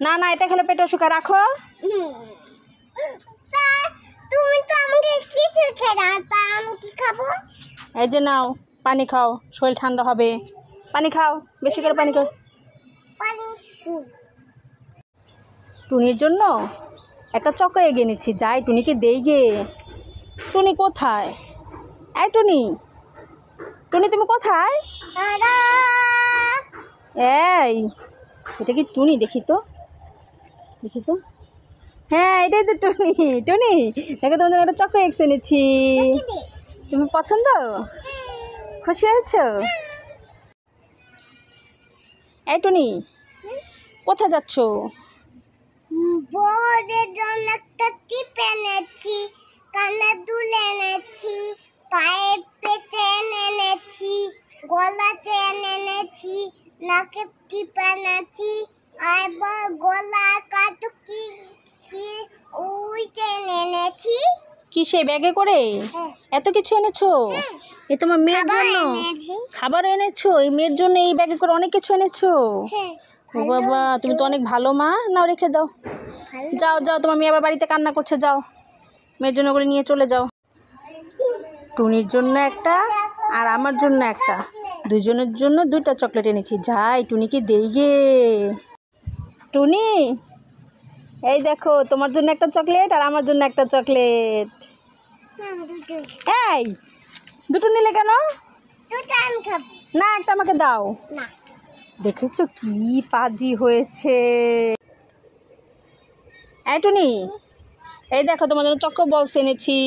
না না, এটা খেলে পেট অসুখ, রাখো। তুমি তো আমাকে কিছু খেয়ে দাও, তা আমি কি খাবো? এই যে নাও, পানি খাও, শরীর ঠান্ডা হবে। পানি খাও, বেশি করে পানি খাও। পানি। টুনির জন্য একটা চকো এগিয়ে নিচ্ছি, যাই টুনিকে দেই গে। টুনি কোথায়? এই টুনি, টুনি তুমি কোথায়? এই, এটা কি টুনি? দেখি তো, দেখি তো। হ্যাঁ, এটাই তো টুনি। টুনি দেখো, তোমার জন্য একটা চকো এগস এনেছি। তুমি পছন্দ? খুশি হয়েছ? এই টুনি, কোথায় যাচ্ছ? বড়ের জন্য একটা টিপ এনেছি, কানে দুল এনেছি, পায়ে চেন এনেছি, গলা চেন এনেছি, নাকে টিপ এনেছি, আর গলা কাটু কি ওই চেন এনেছি। কি সেই ব্যাগে করে এত কিছু এনেছো? এ তোমার মেয়ের জন্য খাবার এনেছো? এই মেয়ের জন্য এই ব্যাগে করে অনেক কিছু এনেছো। ও বাবা, তুমি তো অনেক ভালো মা। নাও, রেখে দাও। যাও যাও, তোমার মেয়ে আবার বাড়িতে কান্না করছে, যাও মেয়ের জন্য করে নিয়ে চলে যাও। টুনির জন্য একটা আর আমার জন্য একটা, দুজনের জন্য দুইটা চকলেট এনেছি। যাই টুনিকে দেই গে। টুনি, এই দেখো, তোমার জন্য একটা চকলেট আর আমার জন্য একটা চকলেট। এই দুটো নিলে কেন? না, একটা আমাকে দাও। দেখেছো কি পাজি হয়েছে। এই টুনি, এই দেখো, তোমার জন্য চকো বলস এনেছি।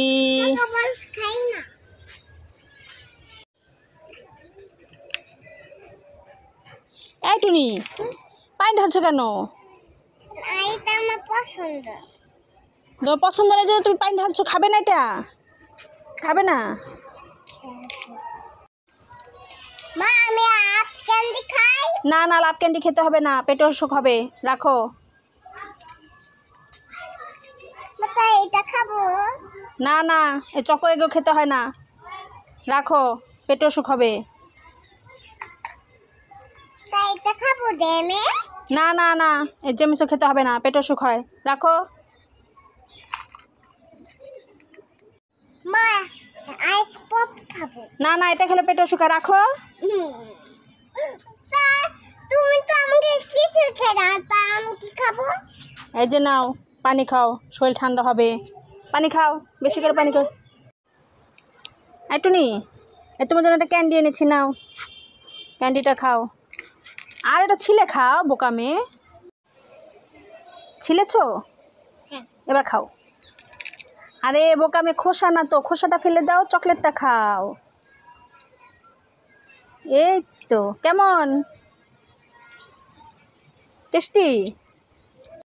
এই টুনি, পানি ঢালছো কেন? তোমার পছন্দ নেই জন্য তুমি পানি ঢালছো। খাবে না এটা? খাবে না? মা, আমি আপ ক্যান্ডি খাই। না না, লাভ ক্যান্ডি খেতে হবে না, পেটে অসুখ হবে, রাখো। এটা খাবো। না না, এই চকো এগো খেতে হয় না, রাখো, পেটে অসুখ হবে। এটা খাবো ডেমে। না না না, এই জেমিসও খেতে হবে না, পেটে অসুখ হয়, রাখো। মা, আইস পপ খাবো। না না, এটা খেলে পেটে অসুখ হয়, রাখো। তুমি তো আমাকে কিছু খেয়ে দাও, তা আমি কি খাবো? এই যে নাও, পানি খাও, শরীর ঠান্ডা হবে। পানি খাও, বেশি করে পানি খাও। এই টুনি, এই তোমার জন্য একটা ক্যান্ডি এনেছি, নাও, ক্যান্ডিটা খাও। আর এটা ছিলে খাও, বোকা মেয়ে। ছিলেছো? এবার খাও। আরে বোকা মেয়ে, খোসা না তো, খোসাটা ফেলে দাও, চকলেটটা খাও। এই তো, কেমন টেস্টি?